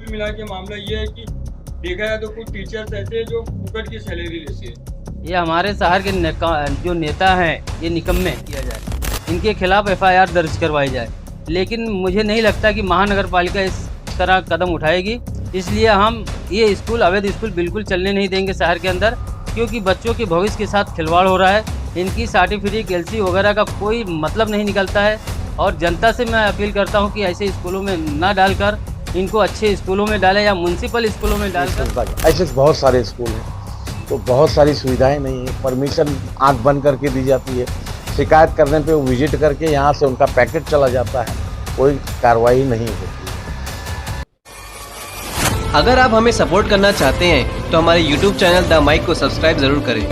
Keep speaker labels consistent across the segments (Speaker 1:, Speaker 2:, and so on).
Speaker 1: कुल मिला के मामला ये है कि देखा जाए तो कुछ टीचर्स ऐसे हैं जो फुकट की सैलरी लेते हैं।
Speaker 2: ये हमारे शहर के जो नेता हैं ये निकम्मे किया जाए, इनके खिलाफ एफआईआर दर्ज करवाई जाए। लेकिन मुझे नहीं लगता कि महानगर पालिका इस तरह कदम उठाएगी, इसलिए हम ये स्कूल अवैध स्कूल बिल्कुल चलने नहीं देंगे शहर के अंदर, क्योंकि बच्चों के भविष्य के साथ खिलवाड़ हो रहा है। इनकी सर्टिफिकेट एलसी वगैरह का कोई मतलब नहीं निकलता है और जनता से मैं अपील करता हूँ कि ऐसे स्कूलों में ना डालकर इनको अच्छे स्कूलों में डालें या म्यूनसिपल स्कूलों में डालकर।
Speaker 3: ऐसे बहुत सारे स्कूल हैं तो बहुत सारी सुविधाएं नहीं है, परमिशन आंख बंद करके दी जाती है, शिकायत करने पे वो विजिट करके यहाँ से उनका पैकेट चला जाता है, कोई कार्रवाई नहीं होती।
Speaker 4: अगर आप हमें सपोर्ट करना चाहते हैं तो हमारे YouTube चैनल द माइक को सब्सक्राइब जरूर करें।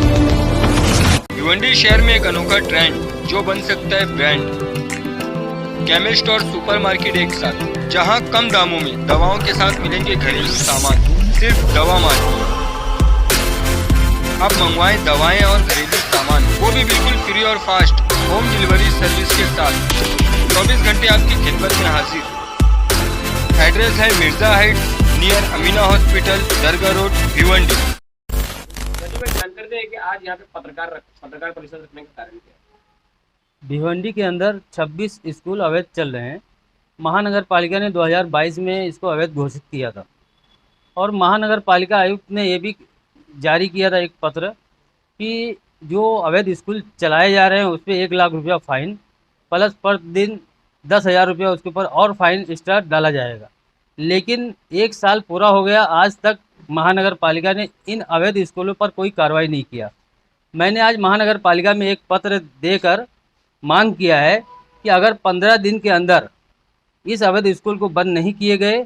Speaker 1: भिवंडी शहर में एक अनोखा ट्रेंड जो बन सकता है ब्रांड। केमिस्ट और सुपरमार्केट एक साथ, जहां कम दामों में दवाओं के साथ मिलेंगे घरेलू सामान, सिर्फ दवा मार्केट। आप मंगवाएं दवाएं और घरेलू सामान, वो भी बिल्कुल फ्री और फास्ट होम डिलीवरी सर्विस के साथ। 24 घंटे आपकी खिदमत में हाजिर। एड्रेस है Mirza height near Amina hospital, Dargah road, Bhiwandi.
Speaker 5: जानकारी दें कि आज यहाँ पे पत्रकार परिषद रखने का कारण क्या है?
Speaker 2: भिवंडी के अंदर 26 स्कूल अवैध चल रहे हैं। महानगर पालिका ने 2022 में इसको अवैध घोषित किया था और महानगर पालिका आयुक्त ने ये भी जारी किया था एक पत्र कि जो अवैध स्कूल चलाए जा रहे हैं उस पर 1 लाख रुपया फाइन प्लस पर दिन 10,000 रुपया उसके ऊपर और फाइन एक्स्ट्रा डाला जाएगा। लेकिन 1 साल पूरा हो गया, आज तक महानगर पालिका ने इन अवैध स्कूलों पर कोई कार्रवाई नहीं किया। मैंने आज महानगर पालिका में एक पत्र देकर मांग किया है कि अगर 15 दिन के अंदर इस अवैध स्कूल को बंद नहीं किए गए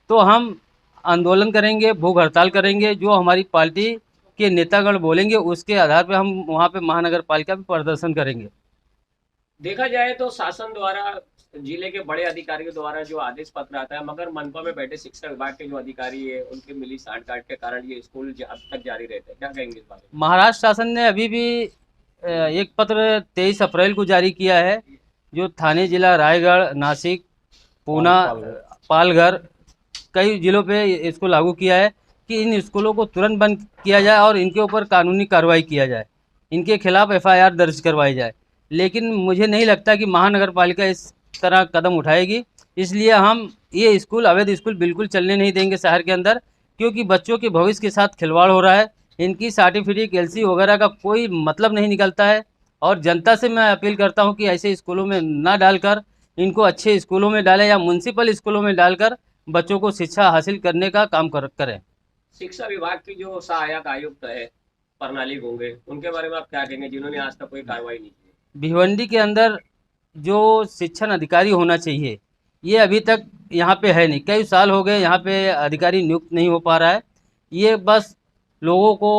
Speaker 2: तो हम आंदोलन करेंगे, भूख हड़ताल करेंगे। जो हमारी पार्टी के नेतागण बोलेंगे उसके आधार पर हम वहाँ पे महानगर पालिका में प्रदर्शन करेंगे।
Speaker 5: देखा जाए तो शासन द्वारा, जिले के बड़े अधिकारियों द्वारा जो आदेश पत्र आता है, मगर मनपा में बैठे शिक्षा विभाग के जो अधिकारी है उनके मिली सांठ-गांठ के कारण ये स्कूल अब तक जारी रहते हैं। क्या कहेंगे इस बारे में?
Speaker 2: महाराष्ट्र शासन ने अभी भी एक पत्र 23 अप्रैल को जारी किया है, जो थाने जिला रायगढ़, नासिक, पूना, पालघर कई जिलों पे इसको लागू किया है कि इन स्कूलों को तुरंत बंद किया जाए और इनके ऊपर कानूनी कार्रवाई किया जाए, इनके खिलाफ एफआईआर दर्ज करवाई जाए। लेकिन मुझे नहीं लगता कि महानगर पालिका इस तरह कदम उठाएगी, इसलिए हम ये स्कूल अवैध स्कूल बिल्कुल चलने नहीं देंगे शहर के अंदर, क्योंकि बच्चों के भविष्य के साथ खिलवाड़ हो रहा है। इनकी सर्टिफिकेट एलसी वगैरह का कोई मतलब नहीं निकलता है और जनता से मैं अपील करता हूं कि ऐसे स्कूलों में ना डालकर इनको अच्छे स्कूलों में डालें या म्यूनसिपल स्कूलों में डालकर बच्चों को शिक्षा हासिल करने का काम करें।
Speaker 5: शिक्षा विभाग की जो सहायक आयुक्त है प्रणाली होंगे, उनके बारे में आप क्या कहेंगे, जिन्होंने आज तक कोई कार्रवाई नहीं की?
Speaker 2: भिवंडी के अंदर जो शिक्षण अधिकारी होना चाहिए ये अभी तक यहाँ पे है नहीं। कई साल हो गए यहाँ पे अधिकारी नियुक्त नहीं हो पा रहा है। ये बस लोगों को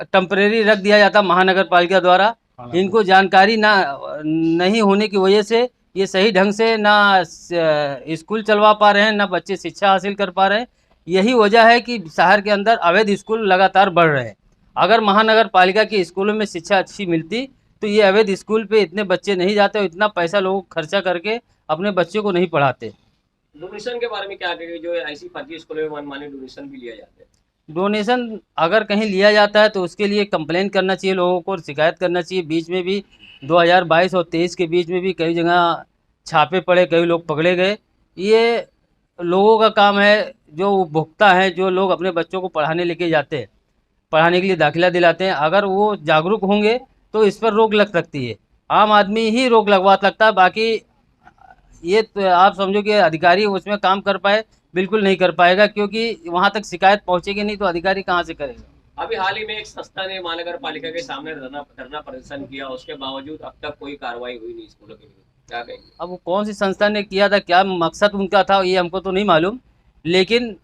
Speaker 2: टेम्परेरी रख दिया जाता महानगर पालिका द्वारा। इनको जानकारी नहीं होने की वजह से ये सही ढंग से ना स्कूल चलवा पा रहे हैं, ना बच्चे शिक्षा हासिल कर पा रहे हैं। यही वजह है कि शहर के अंदर अवैध स्कूल लगातार बढ़ रहे हैं। अगर महानगर पालिका के स्कूलों में शिक्षा अच्छी मिलती तो ये अवैध स्कूल पे इतने बच्चे नहीं जाते और इतना पैसा लोग खर्चा करके अपने बच्चों को नहीं पढ़ाते।
Speaker 5: डोनेशन के बारे में क्या कहेंगे, जो ऐसी फर्जी स्कूलों में मनमानी डोनेशन भी लिया जाता है?
Speaker 2: डोनेशन अगर कहीं लिया जाता है तो उसके लिए कंप्लेन करना चाहिए, लोगों को शिकायत करना चाहिए। बीच में भी 2022 और 23 के बीच में भी कई जगह छापे पड़े, कई लोग पकड़े गए। ये लोगों का काम है, जो उपभोक्ता हैं, जो लोग अपने बच्चों को पढ़ाने लेके जाते हैं, पढ़ाने के लिए दाखिला दिलाते हैं, अगर वो जागरूक होंगे तो इस पर रोक लग सकती है। आम आदमी ही रोक लगवा सकता है, बाकी ये तो आप समझो कि अधिकारी उसमें काम कर पाए, बिल्कुल नहीं कर पाएगा, क्योंकि वहाँ तक शिकायत पहुँचेगी नहीं तो अधिकारी कहाँ से करेगा।
Speaker 5: अभी हाल ही में एक संस्था ने महानगर पालिका के सामने धरना प्रदर्शन किया, उसके बावजूद अब तक कोई कार्रवाई हुई नहीं स्कूलों के लिए। क्या कहेंगे?
Speaker 2: अब वो कौन सी संस्था ने किया था, क्या मकसद उनका था, ये हमको तो नहीं मालूम, लेकिन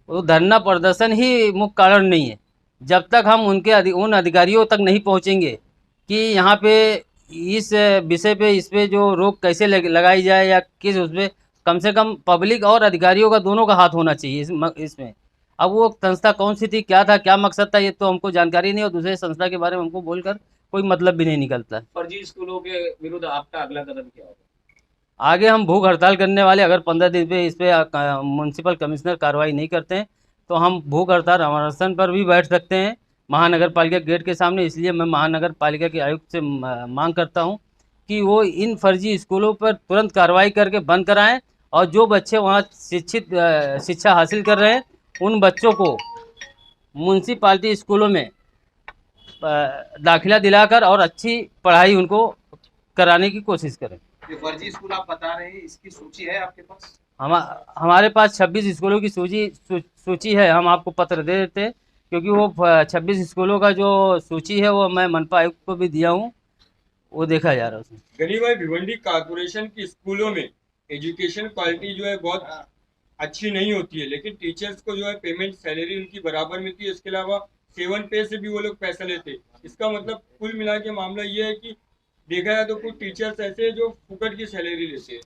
Speaker 2: वो धरना प्रदर्शन ही मुख्य कारण नहीं है। जब तक हम उन अधिकारियों तक नहीं पहुँचेंगे कि यहाँ पे इस विषय पे, इस पे जो रोक कैसे लगाई जाए या किस उसमें, कम से कम पब्लिक और अधिकारियों का दोनों का हाथ होना चाहिए इसमें। अब वो संस्था कौन सी थी, क्या था, क्या मकसद था, ये तो हमको जानकारी नहीं और दूसरे संस्था के बारे में हमको बोलकर कोई मतलब भी नहीं निकलता।
Speaker 5: फर्जी स्कूलों के विरुद्ध आपका अगला कदम क्या होगा?
Speaker 2: आगे हम भूख हड़ताल करने वाले, अगर 15 दिन पे इस पे म्यूनसिपल कमिश्नर कार्रवाई नहीं करते हैं तो हम भूख हड़ताल अनशन पर भी बैठ सकते हैं महानगर पालिका गेट के सामने। इसलिए मैं महानगर पालिका के आयुक्त से मांग करता हूं कि वो इन फर्जी स्कूलों पर तुरंत कार्रवाई करके बंद कराएं और जो बच्चे वहां शिक्षा हासिल कर रहे हैं उन बच्चों को म्यूनसिपालिटी स्कूलों में दाखिला दिलाकर और अच्छी पढ़ाई उनको कराने की कोशिश करें।
Speaker 6: जो फर्जी स्कूल आप बता रहे हैं, इसकी सूची है आपके पास?
Speaker 2: हमारे पास 26 स्कूलों की सूची है, हम आपको पत्र दे देते हैं, क्योंकि वो 26 स्कूलों का जो सूची है वो मैं मनपा आयुक्त को भी दिया हूँ, वो देखा जा रहा है उसमें।
Speaker 1: गनी भाई, भिवंडी कॉर्पोरेशन की स्कूलों में एजुकेशन क्वालिटी जो है बहुत अच्छी नहीं होती है, लेकिन टीचर्स को जो है पेमेंट सैलरी उनकी बराबर मिलती है। इसके अलावा 7 पे से भी वो लोग पैसा लेते हैं। इसका मतलब कुल मिला के मामला ये है कि देखा जाए तो कुछ टीचर्स ऐसे हैं जो फुकट की सैलरी लेते हैं।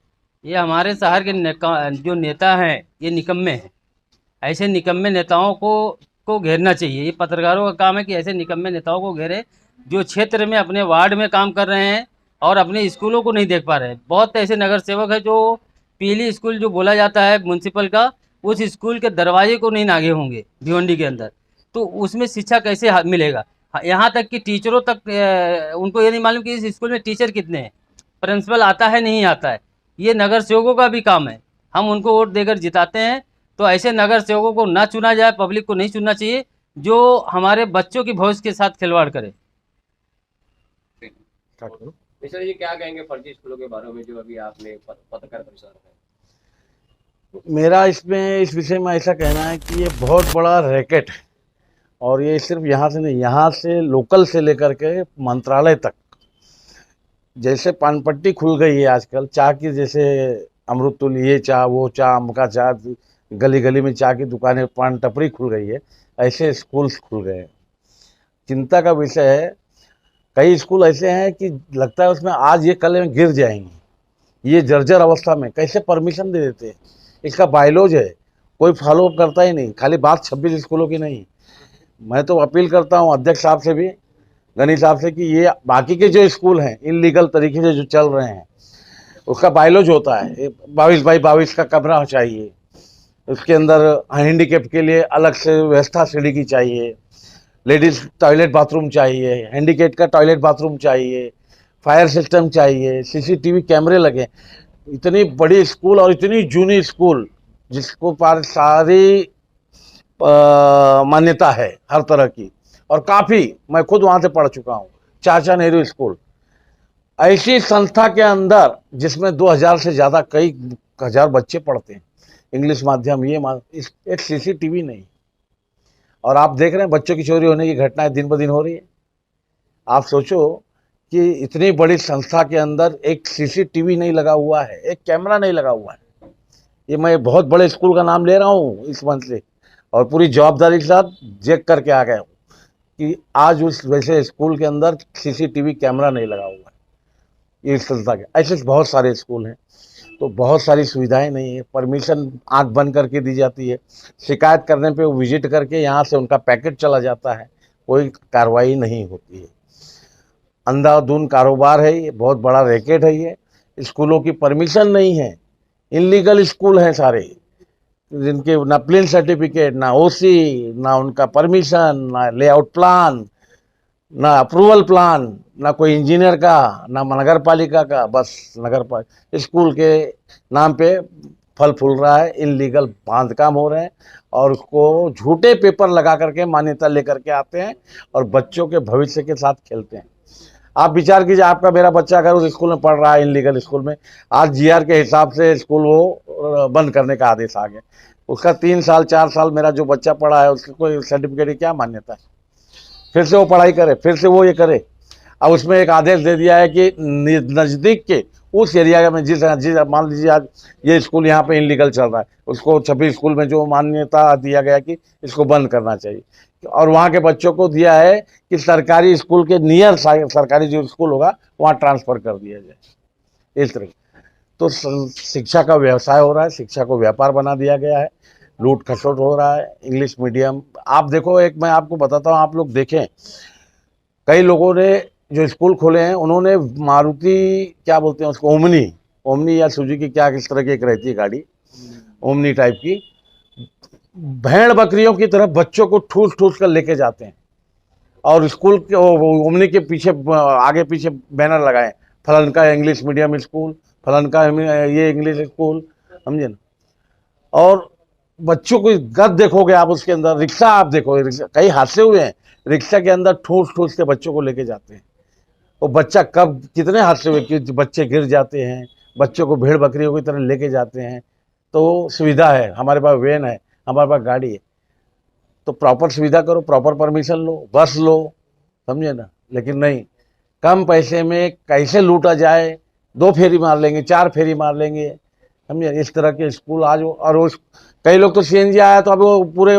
Speaker 2: ये हमारे शहर के जो नेता हैं ये निकम्मे हैं। ऐसे निकम्मे नेताओं को घेरना चाहिए। ये पत्रकारों का काम है कि ऐसे निकम्मे नेताओं को घेरे जो क्षेत्र में अपने वार्ड में काम कर रहे हैं और अपने स्कूलों को नहीं देख पा रहे हैं। बहुत ऐसे नगर सेवक है जो पीली स्कूल जो बोला जाता है म्यूनसिपल का, उस स्कूल के दरवाजे को नहीं नागे होंगे भिवंडी के अंदर, तो उसमें शिक्षा कैसे मिलेगा। यहाँ तक कि टीचरों तक उनको ये नहीं मालूम कि इस स्कूल में टीचर कितने हैं, प्रिंसिपल आता है नहीं आता है। ये नगर सेवकों का भी काम है, हम उनको वोट देकर जिताते हैं, तो ऐसे नगर सेवकों को ना चुना जाए, पब्लिक को नहीं चुनना चाहिए जो हमारे बच्चों की भविष्य के साथ खिलवाड़ करे।
Speaker 5: मिश्रा जी, क्या कहेंगे फर्जी स्कूलों के बारे में जो अभी आपने पत्रकार परिषद में?
Speaker 3: मेरा इस विषय में ऐसा कहना है कि ये बहुत बड़ा रैकेट है और ये सिर्फ यहाँ से नहीं, यहाँ से लोकल से लेकर के मंत्रालय तक। जैसे पान पट्टी खुल गई है आजकल चाय की, जैसे अमृततुल, ये चाय वो चाय, अमका चाय, गली गली में चाय की दुकानें, पान टपरी खुल गई है, ऐसे स्कूल्स खुल गए हैं। चिंता का विषय है, कई स्कूल ऐसे हैं कि लगता है उसमें आज ये कल में गिर जाएंगे। ये जर्जर अवस्था में कैसे परमिशन दे देते हैं? इसका बायलॉज है, कोई फॉलो अप करता ही नहीं। खाली बात 26 स्कूलों की नहीं, मैं तो अपील करता हूँ अध्यक्ष साहब से भी, गनी साहब से, कि ये बाकी के जो स्कूल हैं इनलीगल तरीके से जो चल रहे हैं उसका बायलॉज होता है। 22 बाई 22 का कमरा चाहिए, उसके अंदर हैंडीकैप के लिए अलग से व्यवस्था सीढ़ी की चाहिए, लेडीज़ टॉयलेट बाथरूम चाहिए, हैंडीकैप का टॉयलेट बाथरूम चाहिए, फायर सिस्टम चाहिए, CCTV कैमरे लगे। इतनी बड़ी स्कूल और इतनी जूनी स्कूल जिसको पर सारी मान्यता है हर तरह की, और काफ़ी, मैं खुद वहाँ से पढ़ चुका हूँ, चाचा नेहरू स्कूल। ऐसी संस्था के अंदर जिसमें 2000 से ज़्यादा, कई हज़ार बच्चे पढ़ते हैं, इंग्लिश माध्यम, एक CCTV नहीं। और आप देख रहे हैं बच्चों की चोरी होने की घटनाएं दिन ब दिन हो रही है। आप सोचो कि इतनी बड़ी संस्था के अंदर एक CCTV नहीं लगा हुआ है, एक कैमरा नहीं लगा हुआ है। ये मैं बहुत बड़े स्कूल का नाम ले रहा हूँ इस मंच से और पूरी जवाबदारी के साथ चेक करके आ गया हूँ कि आज उस वैसे स्कूल के अंदर CCTV कैमरा नहीं लगा हुआ है। ये संस्था के ऐसे बहुत सारे स्कूल हैं, तो बहुत सारी सुविधाएं नहीं है, परमिशन आंख बंद करके दी जाती है, शिकायत करने पे वो विजिट करके यहाँ से उनका पैकेट चला जाता है, कोई कार्रवाई नहीं होती है। अंधाधुंध कारोबार है ये, बहुत बड़ा रैकेट है ये। स्कूलों की परमिशन नहीं है, इनलीगल स्कूल हैं सारे, जिनके ना प्लेन सर्टिफिकेट, ना OC, ना उनका परमिशन, ना लेआउट प्लान, ना अप्रूवल प्लान, ना कोई इंजीनियर का, ना नगर पालिका का, बस नगर पालिका स्कूल के नाम पे फल फूल रहा है, इनलीगल बांध काम हो रहे हैं और उसको झूठे पेपर लगा करके मान्यता लेकर के आते हैं और बच्चों के भविष्य के साथ खेलते हैं। आप विचार कीजिए, आपका मेरा बच्चा अगर उस स्कूल में पढ़ रहा है, इनलीगल स्कूल में, आज GR के हिसाब से स्कूल वो बंद करने का आदेश आ गया, उसका 3 साल 4 साल मेरा जो बच्चा पढ़ा है उसकी कोई सर्टिफिकेट की क्या मान्यता है? फिर से वो पढ़ाई करे, फिर से वो ये करे। अब उसमें एक आदेश दे दिया है कि नज़दीक के उस एरिया में जिस मान लीजिए आज ये स्कूल यहाँ पे इनलीगल चल रहा है, उसको 26 स्कूल में जो मान्यता दिया गया कि इसको बंद करना चाहिए, और वहाँ के बच्चों को दिया है कि सरकारी स्कूल के नियर सरकारी जो स्कूल होगा वहाँ ट्रांसफ़र कर दिया जाए। इस तरह तो शिक्षा का व्यवसाय हो रहा है, शिक्षा को व्यापार बना दिया गया है, लूट खसोट हो रहा है। इंग्लिश मीडियम आप देखो, एक मैं आपको बताता हूँ, आप लोग देखें, कई लोगों ने जो स्कूल खोले हैं उन्होंने मारुति क्या बोलते हैं उसको, ओमनी या सुजुकी क्या किस तरह की एक रहती है गाड़ी, ओमनी टाइप की, भेड़ बकरियों की तरह बच्चों को ठूस ठूस कर लेके जाते हैं। और स्कूल के ओमनी के पीछे आगे पीछे बैनर लगाए, फलन का इंग्लिश मीडियम स्कूल, फलन का ये इंग्लिश स्कूल, समझे ना। और बच्चों को गद देखोगे आप, उसके अंदर रिक्शा आप देखोगे, रिक्शा कई हादसे हुए हैं, रिक्शा के अंदर ठूस ठूस के बच्चों को लेके जाते हैं। वो बच्चा कब कितने हादसे हुए कि बच्चे गिर जाते हैं, बच्चों को भेड़ बकरियों की तरह लेके जाते हैं। तो सुविधा है, हमारे पास वैन है, हमारे पास गाड़ी है, तो प्रॉपर सुविधा करो, प्रॉपर परमिशन लो, बस लो, समझे ना। लेकिन नहीं, कम पैसे में कैसे लूटा जाए, 2 फेरी मार लेंगे, 4 फेरी मार लेंगे, समझे। इस तरह के स्कूल आज और उस कई लोग तो सीएनजी आया तो अब वो पूरे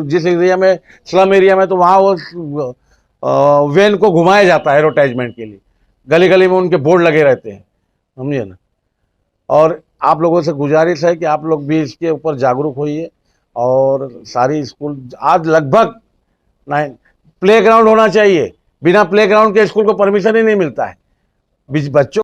Speaker 3: जिस एरिया में स्लम एरिया में, तो वहाँ वो वैन को घुमाया जाता है एडवर्टाइजमेंट के लिए, गली गली में उनके बोर्ड लगे रहते हैं, समझिए ना। और आप लोगों से गुजारिश है कि आप लोग भी इसके ऊपर जागरूक होइए। और सारी स्कूल आज लगभग प्ले ग्राउंड होना चाहिए, बिना प्ले ग्राउंड के स्कूल को परमिशन ही नहीं मिलता है। बच्चों